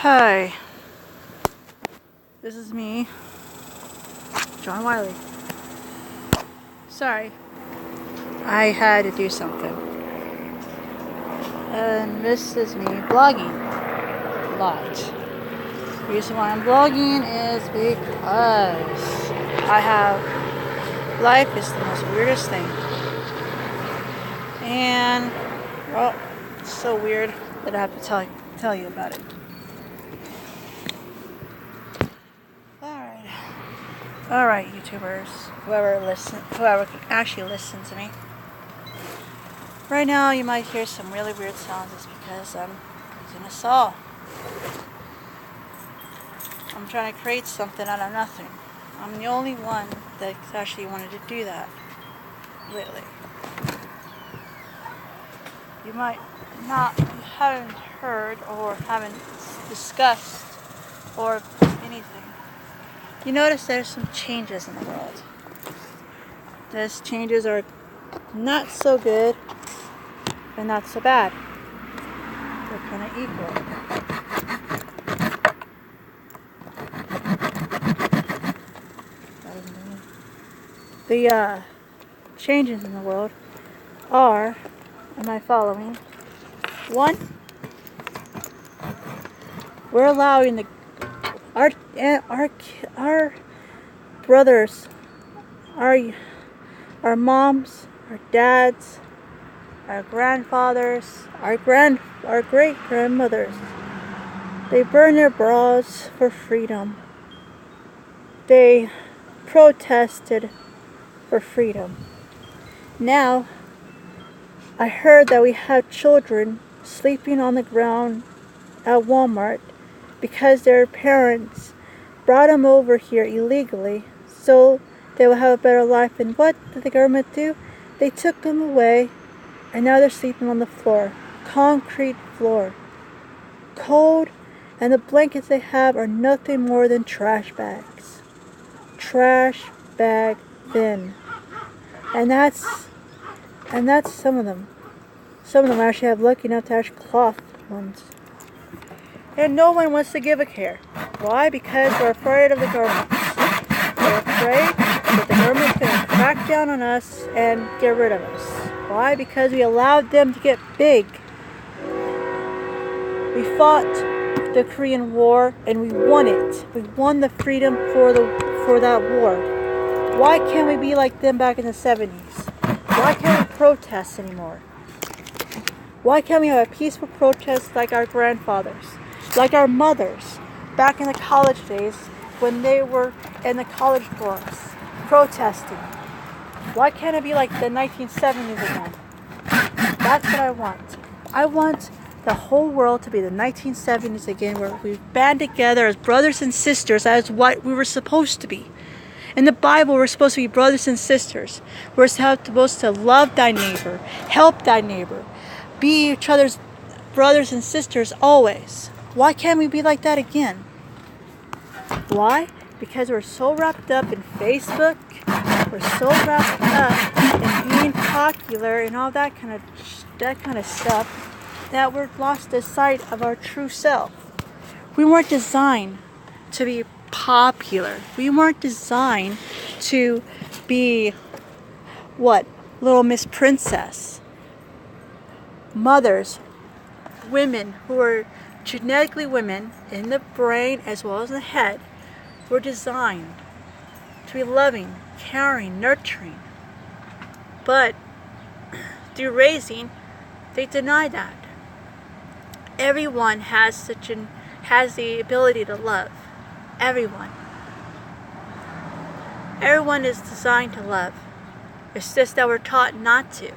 Hi, this is me, John Wiley. Sorry, I had to do something. And this is me blogging a lot. The reason why I'm blogging is because life is the most weirdest thing. And, well, it's so weird that I have to tell you about it. Alright, YouTubers, whoever actually listens to me. Right now, you might hear some really weird sounds. It's because I'm using a saw. I'm trying to create something out of nothing. I'm the only one that actually wanted to do that lately. You might haven't heard or haven't discussed or anything. You notice there's some changes in the world. Those changes are not so good and not so bad. They're kind of equal. The changes in the world are, am I following? One, we're allowing our brothers, our moms, our dads, our grandfathers, our great grandmothers. They burn their bras for freedom. They protested for freedom. Now, I heard that we have children sleeping on the ground at Walmart because their parents brought them over here illegally so they will have a better life. And what did the government do? They took them away and now they're sleeping on the floor. Concrete floor. Cold, and the blankets they have are nothing more than trash bags. Trash bag thin. And that's some of them. Some of them actually have lucky enough to have cloth ones. And no one wants to give a care. Why? Because we're afraid of the government. We're afraid that the government's going to crack down on us and get rid of us. Why? Because we allowed them to get big. We fought the Korean War and we won it. We won the freedom for that war. Why can't we be like them back in the 70s? Why can't we protest anymore? Why can't we have a peaceful protest like our grandfathers? Like our mothers, back in the college days when they were in the college dorms, protesting. Why can't it be like the 1970s again? That's what I want. I want the whole world to be the 1970s again, where we band together as brothers and sisters as what we were supposed to be. In the Bible, we're supposed to be brothers and sisters. We're supposed to love thy neighbor, help thy neighbor, be each other's brothers and sisters always. Why can't we be like that again? Why? Because we're so wrapped up in Facebook. We're so wrapped up in being popular and all that kind of stuff that we're lost the sight of our true self. We weren't designed to be popular. We weren't designed to be Little Miss Princess. Mothers, women who are genetically women in the brain as well as the head were designed to be loving, caring, nurturing. But through raising, they deny that. Everyone has the ability to love. Everyone. Everyone is designed to love. It's just that we're taught not to.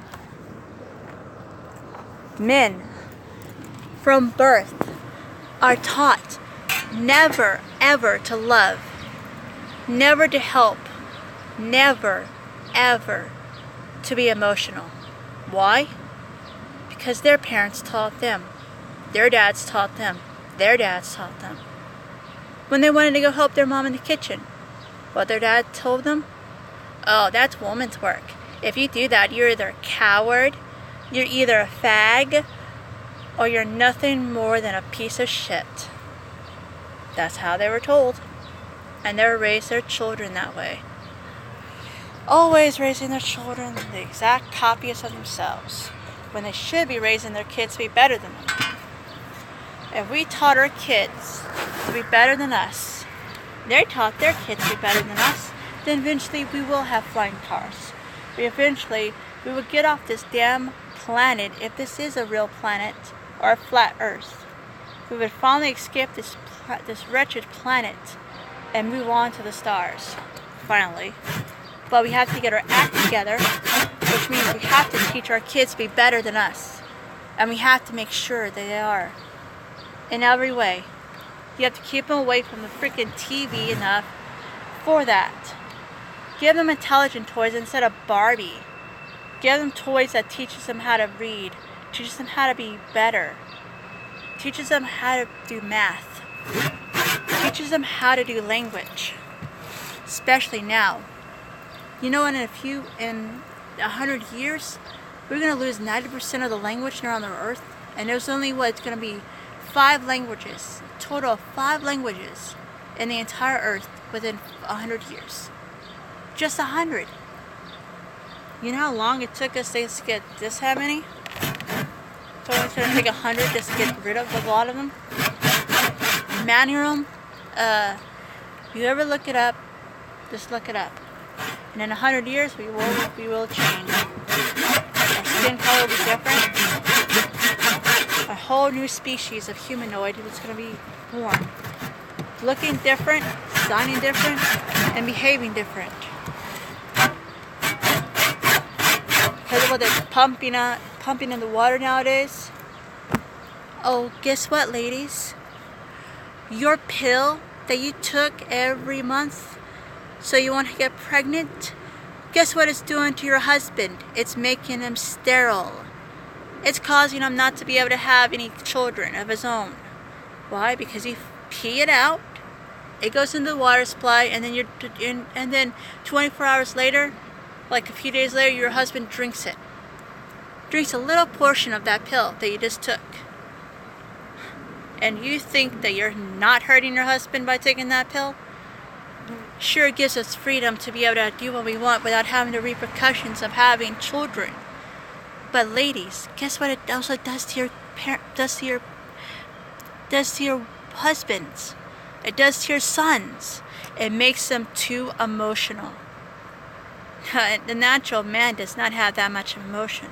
Men, from birth, are taught never, ever to love, never to help, never, ever to be emotional. Why? Because their parents taught them. Their dads taught them. Their dads taught them. When they wanted to go help their mom in the kitchen, what their dad told them? Oh, that's woman's work. If you do that, you're either a coward, you're either a fag, or you're nothing more than a piece of shit. That's how they were told. And they raised their children that way. Always raising their children the exact copies of themselves, when they should be raising their kids to be better than them. If we taught our kids to be better than us, they taught their kids to be better than us, then eventually we will have flying cars. Eventually we will get off this damn planet, if this is a real planet or a flat earth. We would finally escape this wretched planet and move on to the stars, finally. But we have to get our act together, which means we have to teach our kids to be better than us. And we have to make sure that they are. In every way. You have to keep them away from the freaking TV enough for that. Give them intelligent toys instead of Barbie. Give them toys that teaches them how to read, teaches them how to be better, teaches them how to do math, teaches them how to do language, especially now. You know, in 100 years, we're going to lose 90% of the language here on the earth, and there's only it's going to be 5 languages, total of 5 languages in the entire earth within 100 years. Just 100. You know how long it took us to get this how many? So it's going to take 100 just to get rid of a lot of them. Manurum, if you ever look it up, just look it up. And in 100 years, we will change. Our skin color will be different. A whole new species of humanoid is going to be born. Looking different, sounding different, and behaving different. Because of what they're pumping in the water nowadays. Oh, guess what, ladies? Your pill that you took every month so you won't get pregnant, guess what it's doing to your husband? It's making him sterile. It's causing him not to be able to have any children of his own. Why? Because you pee it out, it goes into the water supply, and then 24 hours later, like a few days later, your husband drinks it. Drinks a little portion of that pill that you just took. And you think that you're not hurting your husband by taking that pill? Sure, it gives us freedom to be able to do what we want without having the repercussions of having children. But ladies, guess what it also does to your husbands? It does to your sons. It makes them too emotional. The natural man does not have that much emotion.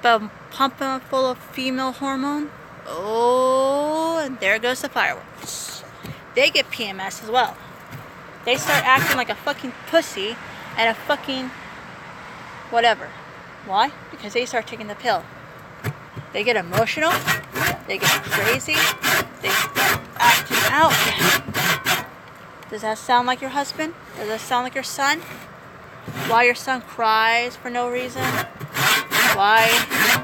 But pump them full of female hormone, oh, and there goes the fireworks. They get PMS as well. They start acting like a fucking pussy and a fucking whatever. Why? Because they start taking the pill. They get emotional. They get crazy. They start acting out. Does that sound like your husband? Does that sound like your son? Why your son cries for no reason? Why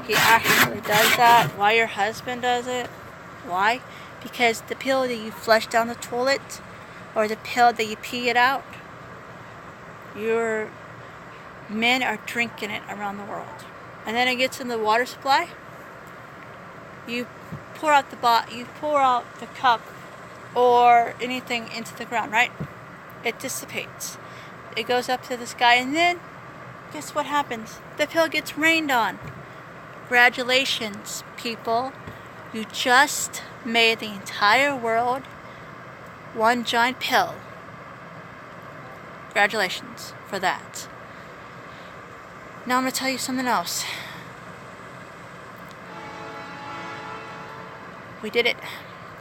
he actually does that? Why your husband does it? Why? Because the pill that you flush down the toilet, or the pill that you pee it out, your men are drinking it around the world. And then it gets in the water supply. You pour out the cup or anything into the ground, right? It dissipates. It goes up to the sky, and then guess what happens? The pill gets rained on. Congratulations, people. You just made the entire world one giant pill. Congratulations for that. Now I'm going to tell you something else. We did it.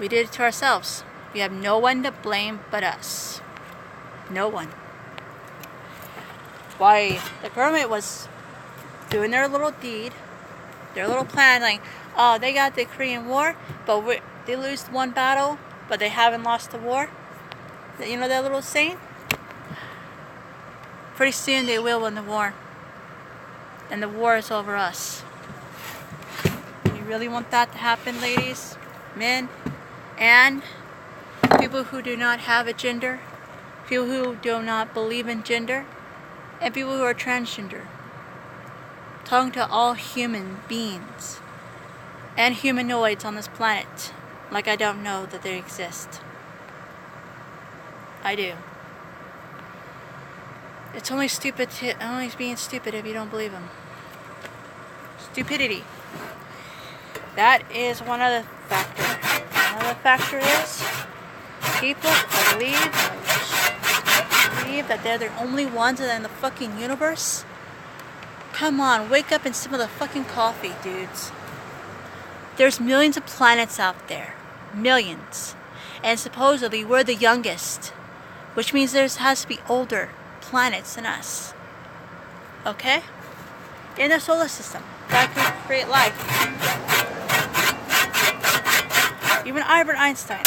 We did it to ourselves. We have no one to blame but us. No one. Why the government was doing their little deed, their little plan, like, oh, they got the Korean War, but they lose one battle, but they haven't lost the war. You know that little saying? Pretty soon they will win the war. And the war is over us. You really want that to happen, ladies, men, and people who do not have a gender, people who do not believe in gender, and people who are transgender. Talking to all human beings and humanoids on this planet, like I don't know that they exist. I do. It's only only being stupid if you don't believe him. Stupidity. That is one other factor. Another factor is people believe that they're the only ones in the fucking universe. Come on, wake up and smell the fucking coffee, dudes. There's millions of planets out there. Millions. And supposedly we're the youngest. Which means there has to be older planets than us. Okay? In the solar system. That could create life. Even Albert Einstein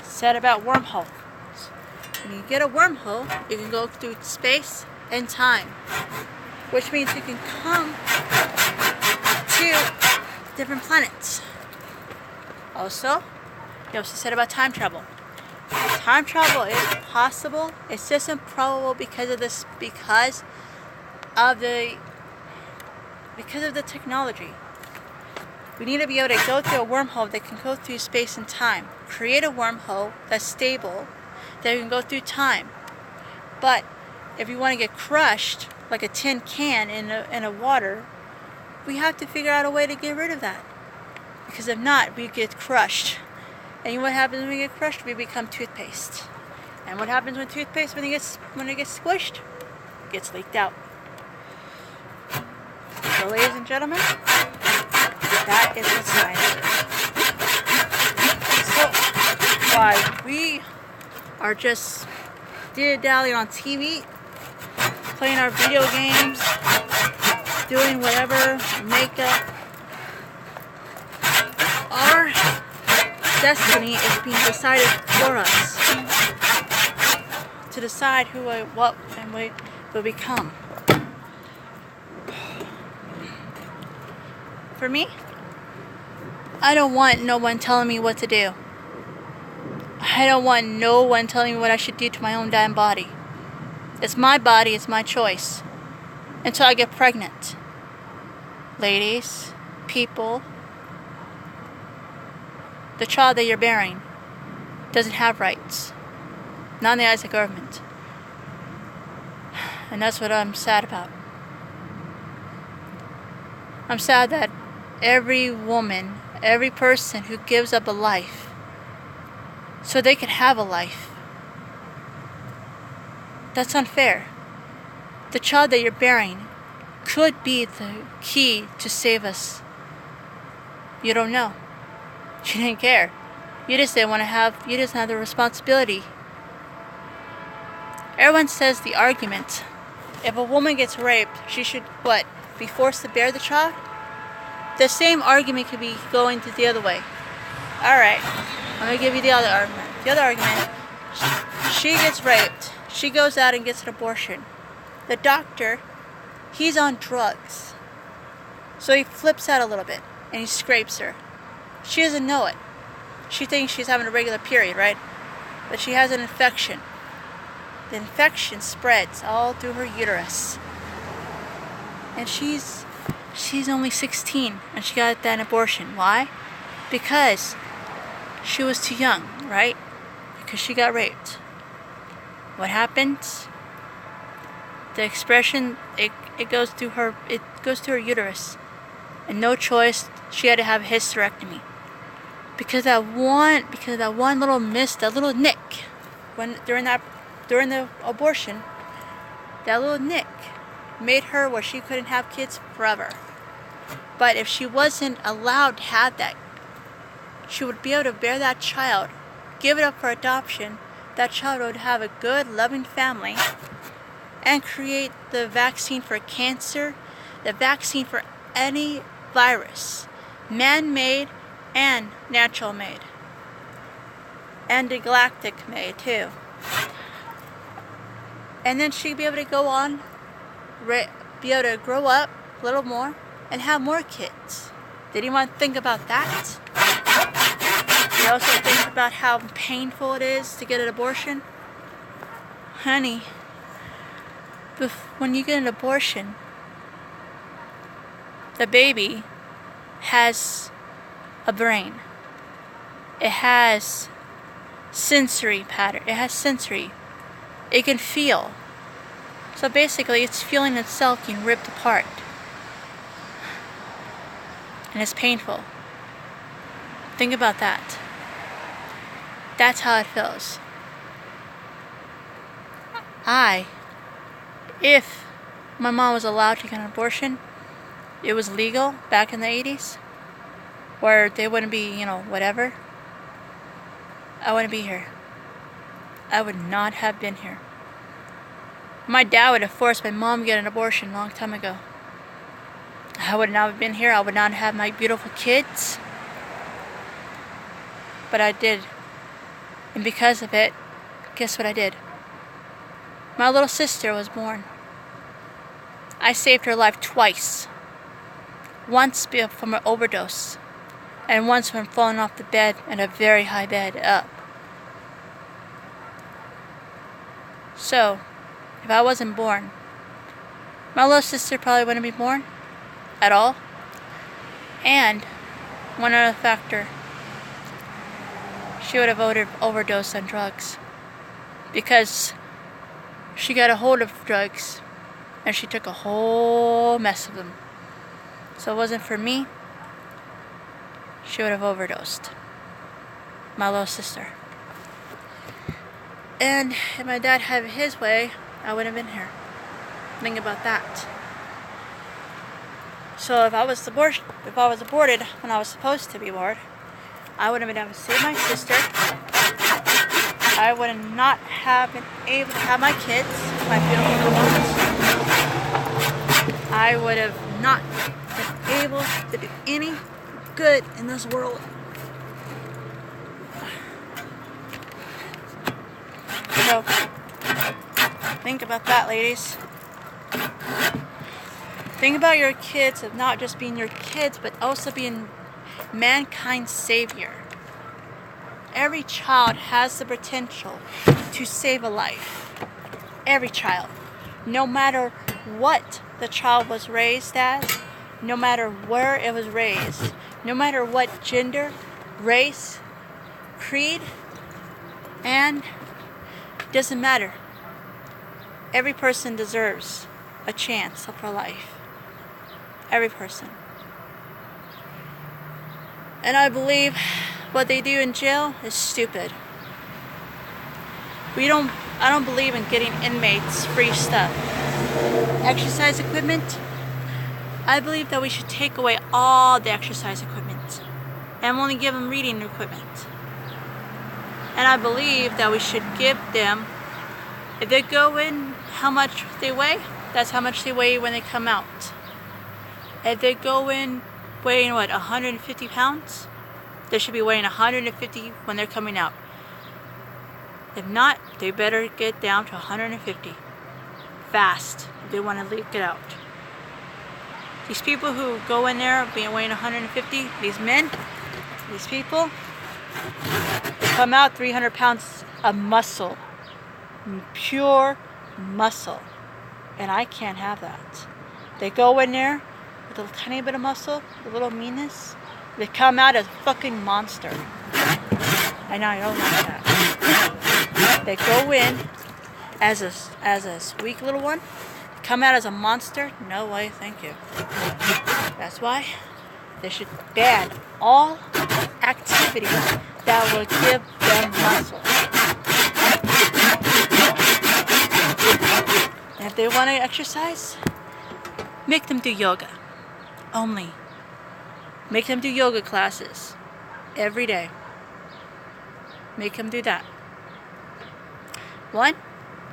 said about wormholes. When you get a wormhole, you can go through space and time. Which means you can come to different planets. Also, he also said about time travel. Time travel is possible. It's just improbable because of the technology. We need to be able to go through a wormhole that can go through space and time. Create a wormhole that's stable, that can go through time. But if you want to get crushed like a tin can in a water, we have to figure out a way to get rid of that. Because if not, we get crushed. And what happens when we get crushed? We become toothpaste. And what happens when toothpaste, when it gets squished? It gets leaked out. So, ladies and gentlemen, that is what science is. So, while we are just dilly-dallying on TV, playing our video games, doing whatever, makeup, our destiny is being decided for us to decide who, what, and we will become. For me, I don't want no one telling me what to do. I don't want no one telling me what I should do to my own damn body. It's my body, it's my choice. Until I get pregnant. Ladies, people, the child that you're bearing doesn't have rights. Not in the eyes of the government. And that's what I'm sad about. I'm sad that every woman, every person who gives up a life so they can have a life, that's unfair. The child that you're bearing could be the key to save us. You don't know. You didn't care. You just didn't have the responsibility. Everyone says the argument. If a woman gets raped, she should, be forced to bear the child? The same argument could be going to the other way. Alright, I'm going to give you the other argument. The other argument, she gets raped. She goes out and gets an abortion. The doctor, he's on drugs. So he flips out a little bit and he scrapes her. She doesn't know it. She thinks she's having a regular period, right? But she has an infection. The infection spreads all through her uterus. And she's only 16 and she got that abortion. Why? Because she was too young, right? Because she got raped. What happens? The expression, it goes through her uterus. And no choice, she had to have a hysterectomy. Because that one little miss, that little nick, during the abortion, that little nick made her where she couldn't have kids forever. But if she wasn't allowed to have that, she would be able to bear that child, give it up for adoption. That child would have a good, loving family, and create the vaccine for cancer, the vaccine for any virus, man-made and natural-made, and the galactic-made too. And then she'd be able to go on, be able to grow up a little more, and have more kids. Did anyone think about that? You also think about how painful it is to get an abortion? Honey, when you get an abortion, the baby has a brain. It has sensory pattern. It has sensory. It can feel. So basically, it's feeling itself being ripped apart. And it's painful. Think about that. That's how it feels. If my mom was allowed to get an abortion, it was legal back in the 80s, where they wouldn't be, whatever, I wouldn't be here. I would not have been here. My dad would have forced my mom to get an abortion a long time ago. I would not have been here. I would not have my beautiful kids. But I did. And because of it, guess what I did? My little sister was born. I saved her life twice. Once from an overdose, and once from falling off the bed in a very high bed up. So, if I wasn't born, my little sister probably wouldn't be born at all. And one other factor, she would have overdosed on drugs, because she got a hold of drugs and she took a whole mess of them. So it wasn't for me, she would have overdosed. My little sister. And if my dad had his way, I wouldn't have been here. Think about that. So if I was aborted when I was supposed to be born, I would have been able to save my sister. I would not have been able to have my kids, my beautiful ones. I would have not been able to do any good in this world. So, think about that, ladies. Think about your kids of not just being your kids, but also being mankind's savior. Every child has the potential to save a life. Every child. No matter what the child was raised as, no matter where it was raised, no matter what gender, race, creed, and doesn't matter. Every person deserves a chance for life. Every person. And I believe what they do in jail is stupid. I don't believe in getting inmates free stuff. Exercise equipment, I believe that we should take away all the exercise equipment and only give them reading equipment. And I believe that we should give them, if they go in how much they weigh, that's how much they weigh when they come out. If they go in weighing 150 pounds, they should be weighing 150 when they're coming out. If not, they better get down to 150 fast if they want to get out. These people who go in there being weighing 150, these men, these people, they come out 300 pounds of muscle, pure muscle, and I can't have that. They go in there with a tiny bit of muscle, a little meanness, they come out as a fucking monster. And I don't like that. They go in as a weak little one, come out as a monster. No way, thank you. That's why they should ban all activities that will give them muscle. And if they want to exercise, make them do yoga. Only. Make them do yoga classes every day. Make them do that. One,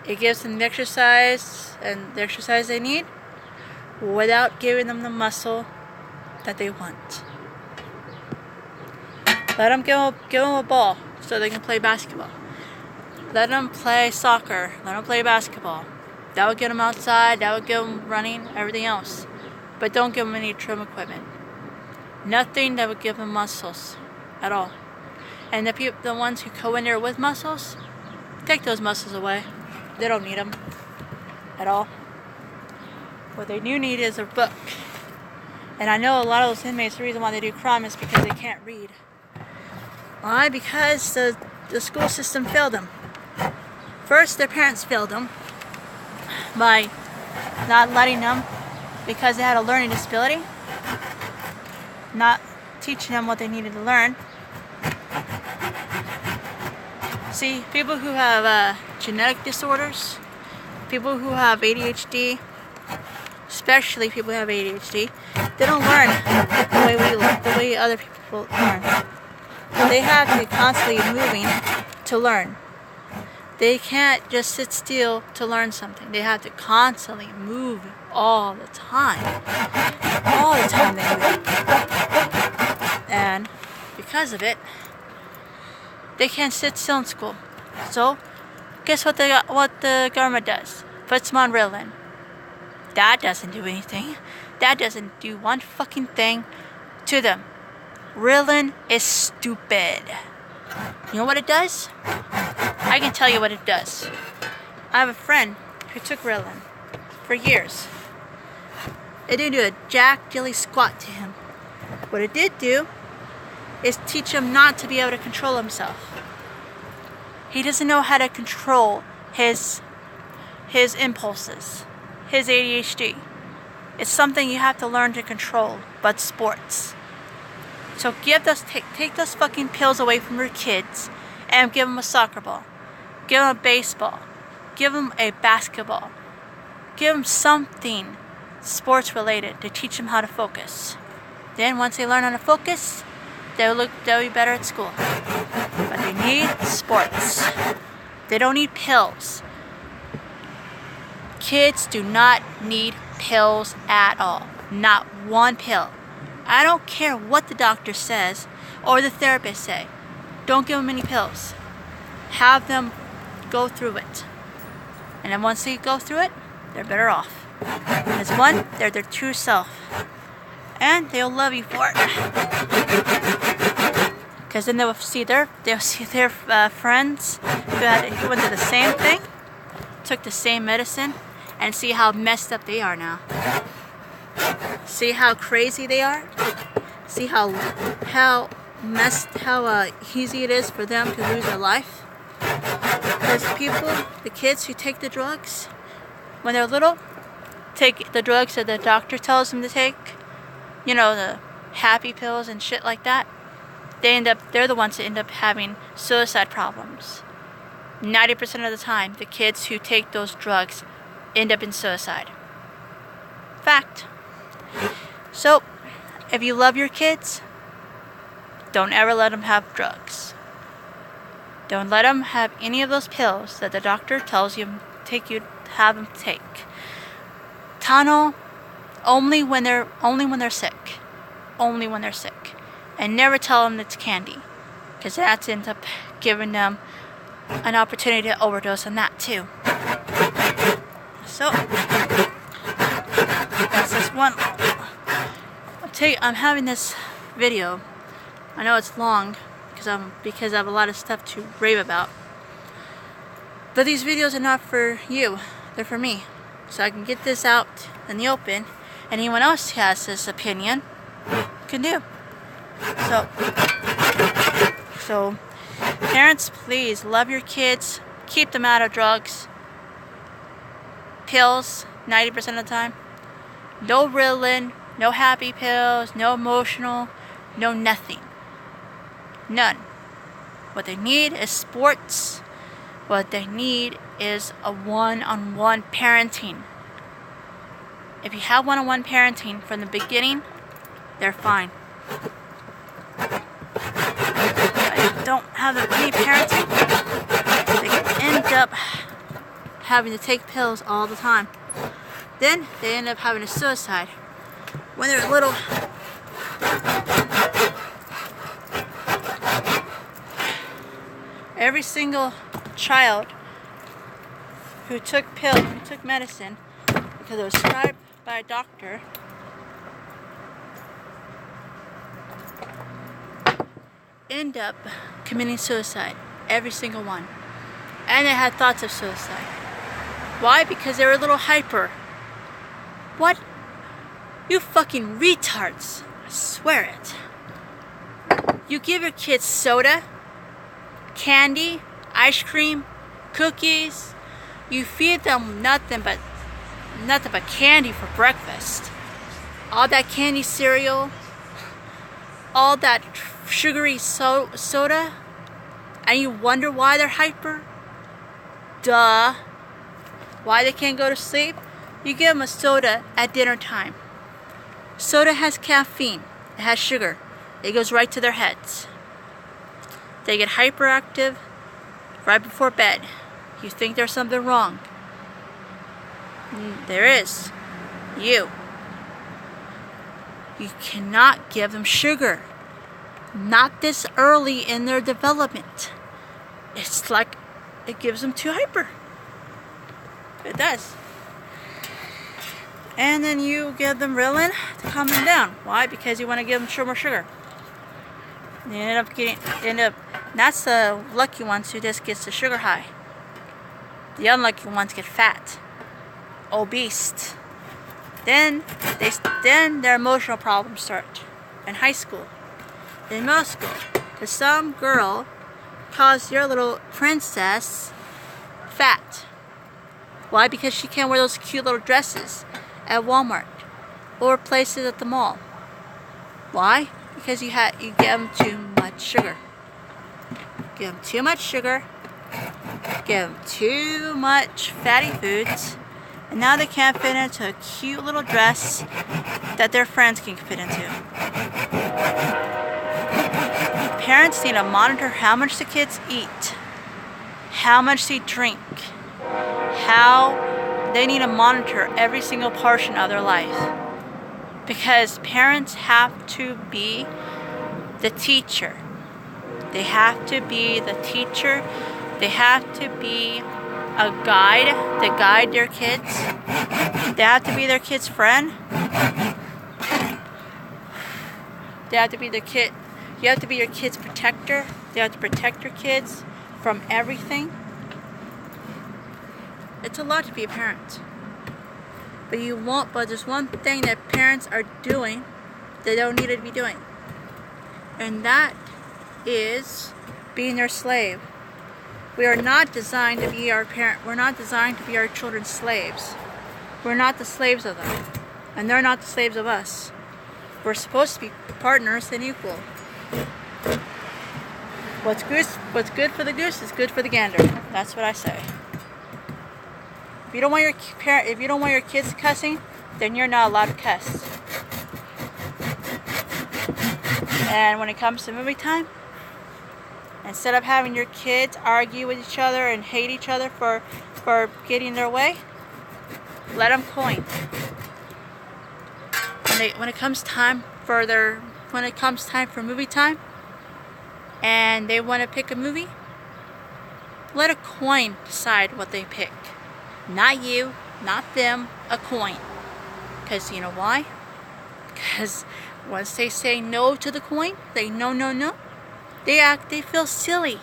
it gives them the exercise and the exercise they need without giving them the muscle that they want. Let them give them a ball so they can play basketball. Let them play soccer. Let them play basketball. That would get them outside. That would get them running. Everything else. But don't give them any trim equipment. Nothing that would give them muscles at all. And the ones who go in there with muscles, take those muscles away. They don't need them at all. What they do need is a book. And I know a lot of those inmates, the reason why they do crime is because they can't read. Why? Because the school system failed them. First, their parents failed them by not letting them, because they had a learning disability, not teaching them what they needed to learn. See, people who have genetic disorders, people who have ADHD, especially people who have ADHD, they don't learn the way we learn, the way other people learn. They have to be constantly moving to learn. They can't just sit still to learn something. They have to constantly move all the time. All the time they move. And because of it, they can't sit still in school. So, guess what the government does? Puts them on Ritalin. That doesn't do anything. That doesn't do one fucking thing to them. Ritalin is stupid. You know what it does? I can tell you what it does. I have a friend who took Ritalin for years. It didn't do a jack dilly squat to him. What it did do is teach him not to be able to control himself. He doesn't know how to control his impulses, his ADHD. It's something you have to learn to control, but sports. So take those fucking pills away from your kids and give them a soccer ball. Give them a baseball. Give them a basketball. Give them something sports related to teach them how to focus. Then once they learn how to focus, they'll be better at school. But they need sports. They don't need pills. Kids do not need pills at all. Not one pill. I don't care what the doctor says or the therapist say. Don't give them any pills. Have them go through it. And then once they go through it, they're better off. Because one, they're their true self. And they'll love you for it. Because then they'll see their friends who went through the same thing, took the same medicine, and see how messed up they are now. See how crazy they are? See how easy it is for them to lose their life? Because the kids who take the drugs, when they're little, take the drugs that the doctor tells them to take, you know, the happy pills and shit like that, they're the ones that end up having suicide problems. 90% of the time, the kids who take those drugs end up in suicide. Fact. So, if you love your kids, don't ever let them have drugs. Don't let them have any of those pills that the doctor tells you have them take. Tunnel only when they're sick. Only when they're sick. And never tell them it's candy, because that ends up giving them an opportunity to overdose on that too. So that's just one. I'm having this video. I know it's long because I have a lot of stuff to rave about. But these videos are not for you. They're for me. So I can get this out in the open. Anyone else who has this opinion can do. So parents, please love your kids. Keep them out of drugs. Pills, 90% of the time. No Ritalin, no happy pills, no emotional, no nothing. None. What they need is sports. What they need is a one-on-one parenting. If you have one-on-one parenting from the beginning, they're fine. If don't have any parenting, they end up having to take pills all the time. Then they end up having a suicide when they're little. Every single child who took medicine because it was prescribed by a doctor, end up committing suicide. Every single one. And they had thoughts of suicide. Why? Because they were a little hyper. What? You fucking retards. I swear it. You give your kids soda candy, ice cream, cookies. You feed them nothing but candy for breakfast. All that candy cereal, all that sugary soda, and you wonder why they're hyper? Duh. Why they can't go to sleep? You give them a soda at dinner time. Soda has caffeine. It has sugar. It goes right to their heads. They get hyperactive right before bed. You think there's something wrong. There is. You cannot give them sugar. Not this early in their development. It's like it gives them too hyper. It does. And then you give them Ritalin to calm them down. Why? Because you want to give them more sugar. You end up. That's the lucky ones who just gets the sugar high. The unlucky ones get fat, obese. Then their emotional problems start in high school, in middle school. Because some girl calls your little princess fat. Why? Because she can't wear those cute little dresses at Walmart or places at the mall. Why? Because you give them too much sugar. Give them too much sugar. Give them too much fatty foods. And now they can't fit into a cute little dress that their friends can fit into. Parents need to monitor how much the kids eat, how much they drink, how they need to monitor every single portion of their life. Because parents have to be the teacher. They have to be the teacher. They have to be a guide to guide their kids. They have to be their kid's friend. They have to be their kid. You have to be your kid's protector. They have to protect your kids from everything. It's a lot to be a parent. But there's one thing that parents are doing they don't need to be doing. And that is being their slave. We are not designed to be our parent. We're not designed to be our children's slaves. We're not the slaves of them. And they're not the slaves of us. We're supposed to be partners and equal. What's good for the goose is good for the gander. That's what I say. If you don't want your kids cussing, then you're not allowed to cuss. And when it comes to movie time, instead of having your kids argue with each other and hate each other for getting their way, let them coin. When it comes time for movie time, and they want to pick a movie, let a coin decide what they pick. Not you, not them, a coin. Because you know why? Because once they say no to the coin, no, they feel silly.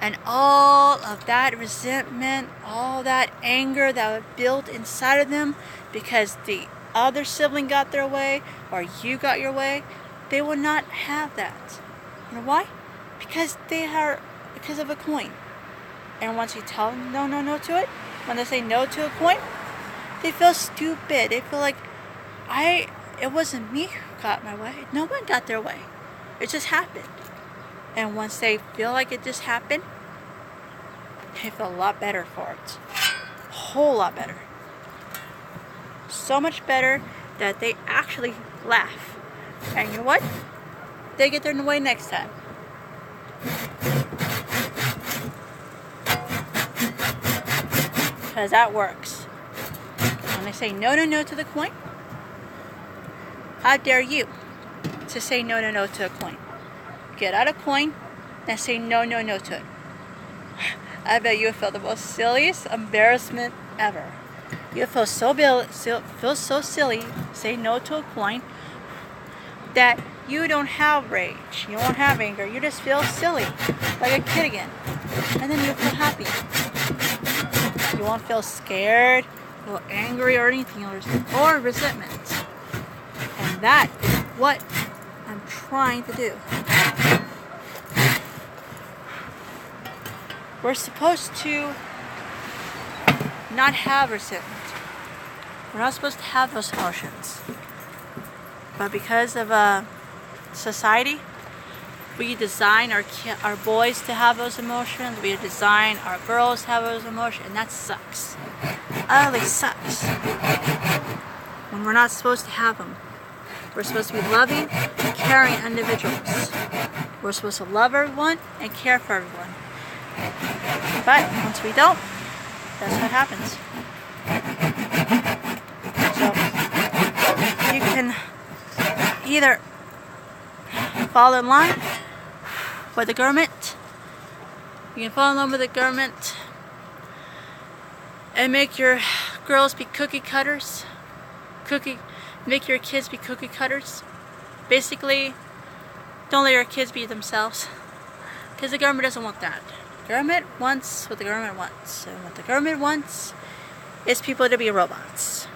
And all of that resentment, all that anger that was built inside of them because the other sibling got their way or you got your way, they will not have that. You know why? Because of a coin. And once you tell them no to it, when they say no to a coin, they feel stupid. They feel like, it wasn't me who got my way. No one got their way. It just happened. And once they feel like it just happened, they feel a lot better for it. A whole lot better. So much better that they actually laugh. And you know what? They get their way next time. Because that works. When they say no to the coin, how dare you to say no to a coin? Get out a coin and say no to it. I bet you feel the most silliest embarrassment ever. You feel so silly, say no to a coin, that you don't have rage, you don't have anger, you just feel silly, like a kid again. And then you feel happy. You won't feel scared, feel angry or anything, or resentment. And that is what I'm trying to do. We're supposed to not have resentment. We're not supposed to have those emotions. But because of society, we design our boys to have those emotions. We design our girls to have those emotions, and that sucks. Utterly sucks. When we're not supposed to have them. We're supposed to be loving, caring individuals. We're supposed to love everyone and care for everyone. But once we don't, that's what happens. So you can either fall in line with the government. You can fall in line with the government and make your girls be cookie cutters. Make your kids be cookie cutters. Basically, don't let your kids be themselves. Because the government doesn't want that. The government wants what the government wants. And what the government wants is people to be robots.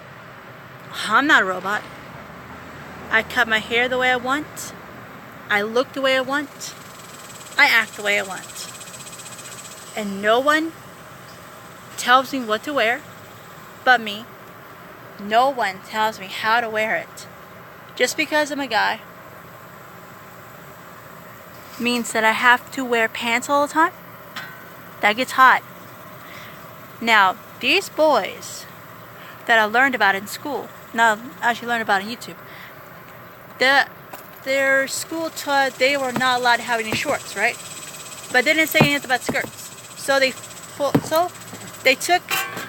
I'm not a robot. I cut my hair the way I want. I look the way I want. I act the way I want. And no one tells me what to wear but me. No one tells me how to wear it. Just because I'm a guy means that I have to wear pants all the time? That gets hot. Now, these boys that I learned about in school, no, I actually learned about on YouTube, their school taught they were not allowed to have any shorts, right? But they didn't say anything about skirts. So they took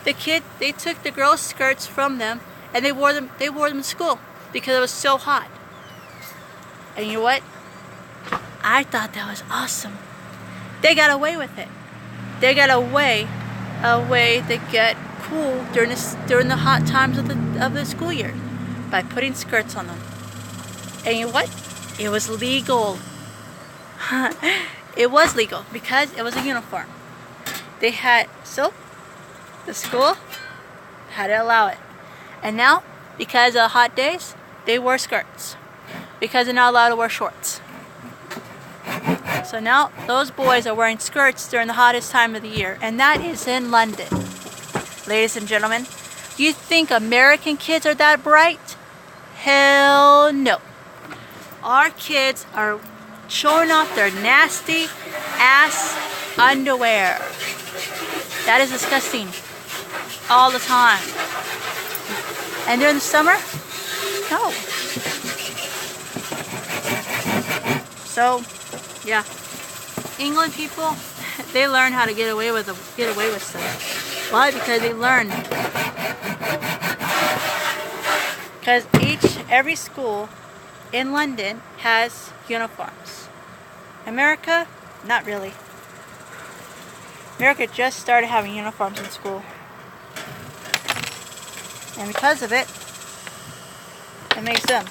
the girls' skirts from them and they wore them to school because it was so hot. And you know what? I thought that was awesome. They got away with it. They got a way to get cool during the hot times of the school year by putting skirts on them. And you know what? It was legal. It was legal because it was a uniform. The school had to allow it. And now, because of hot days, they wear skirts. Because they're not allowed to wear shorts. So now, those boys are wearing skirts during the hottest time of the year. And that is in London. Ladies and gentlemen, you think American kids are that bright? Hell no. Our kids are showing off their nasty ass underwear. That is disgusting. All the time. And during the summer? No. So, yeah. England people, they learn how to get away with stuff. Why? Because they learn. Because every school in London has uniforms. America, not really. America just started having uniforms in school. And because of it, it makes them.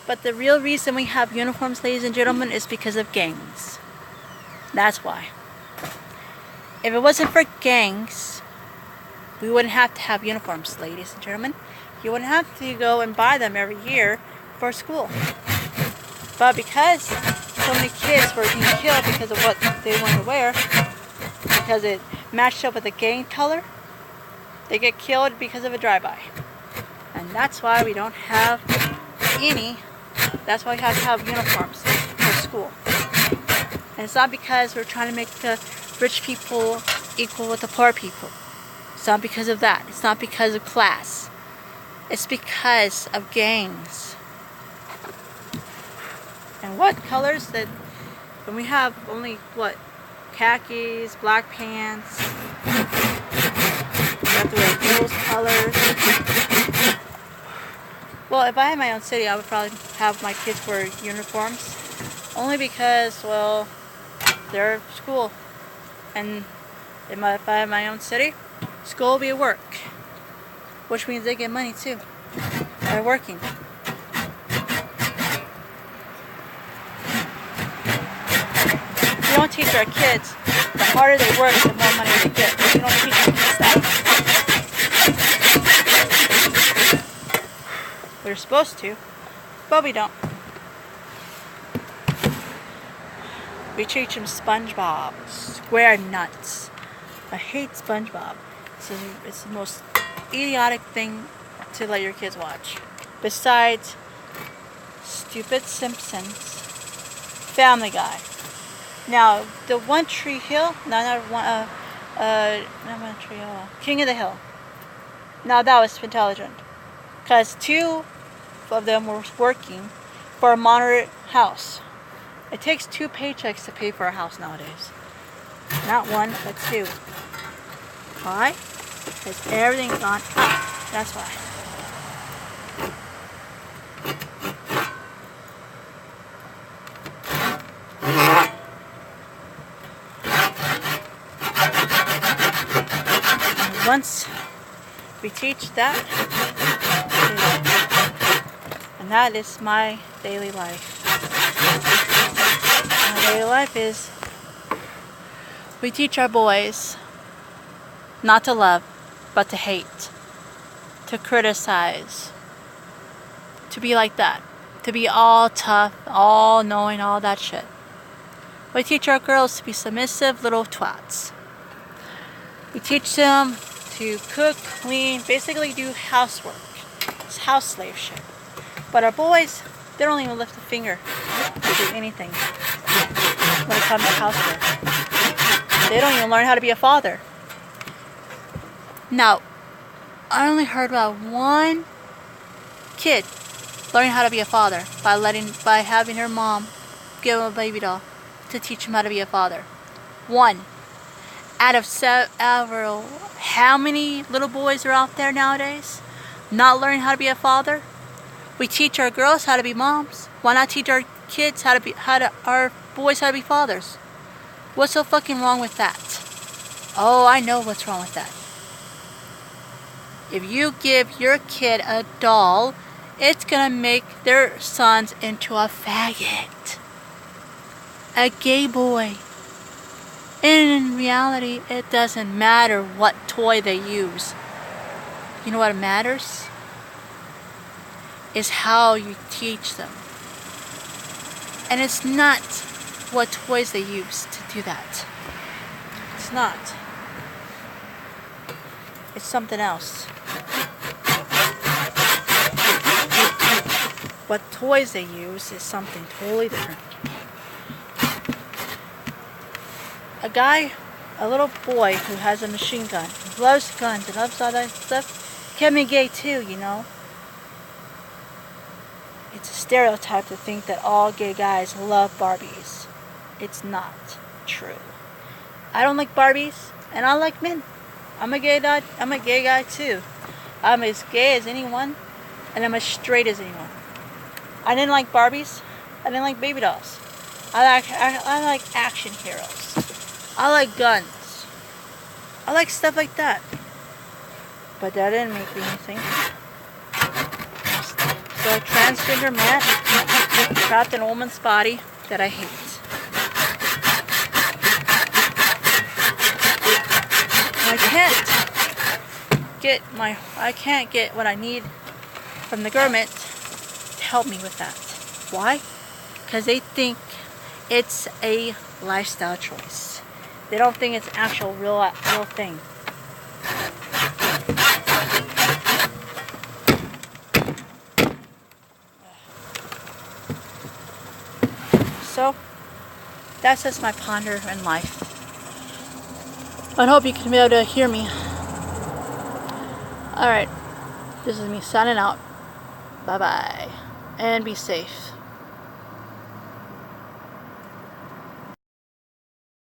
But the real reason we have uniforms, ladies and gentlemen, is because of gangs. That's why. If it wasn't for gangs, we wouldn't have to have uniforms, ladies and gentlemen. You wouldn't have to go and buy them every year for school. But because so many kids were being killed because of what they wanted to wear, because it matched up with the gang color, they get killed because of a drive-by. And that's why we don't have that's why we have to have uniforms for school. And it's not because we're trying to make the rich people equal with the poor people. It's not because of that. It's not because of class. It's because of gangs. And what colors that, when we have only, what, khakis, black pants, we have to wear those colors. Well, if I had my own city, I would probably have my kids wear uniforms. Only because, well, they're school. And if I had my own city, school will be at work. Which means they get money too. They're working. We don't teach our kids, the harder they work, the more money they get. We don't teach our kids that. We're supposed to, but we don't. We teach them SpongeBob, Square Nuts, I hate SpongeBob. It's the most idiotic thing to let your kids watch. Besides Stupid Simpsons, Family Guy. Now, the One Tree Hill, not One Tree Hill, King of the Hill. Now that was intelligent, because 2 of them were working for a moderate house. It takes 2 paychecks to pay for a house nowadays. Not 1, but 2. Why? Because everything's gone up. That's why. And once we teach that, and that is my daily life. My daily life is we teach our boys not to love, but to hate, to criticize, to be like that, to be all tough, all knowing, all that shit. We teach our girls to be submissive little twats. We teach them to cook, clean, basically do housework. It's house slave shit. But our boys, they don't even lift a finger to do anything when it comes to housework. They don't even learn how to be a father. Now, I only heard about 1 kid learning how to be a father by having her mom give him a baby doll to teach him how to be a father. 1 out of several. How many little boys are out there nowadays not learning how to be a father? We teach our girls how to be moms. Why not teach our kids our boys how to be fathers? What's so fucking wrong with that? Oh, I know what's wrong with that. If you give your kid a doll, it's gonna make their sons into a faggot. A gay boy. And in reality, it doesn't matter what toy they use. You know what matters? Is how you teach them. And it's not what toys they use to do that. It's not. It's something else. What toys they use is something totally different. A little boy who has a machine gun, who loves guns and loves all that stuff, can be gay too, you know. It's a stereotype to think that all gay guys love Barbies. It's not true. I don't like Barbies, and I like men. I'm a gay guy too. I'm as gay as anyone, and I'm as straight as anyone. I didn't like Barbies. I didn't like baby dolls. I like action heroes. I like guns. I like stuff like that. But that didn't make me think. So a transgender man trapped in a woman's body that I hate. I can't get what I need from the government to help me with that. Why? Because they think it's a lifestyle choice. They don't think it's actual real thing. So, that's just my ponder in life. I hope you can be able to hear me. Alright, this is me signing out. Bye-bye. And be safe.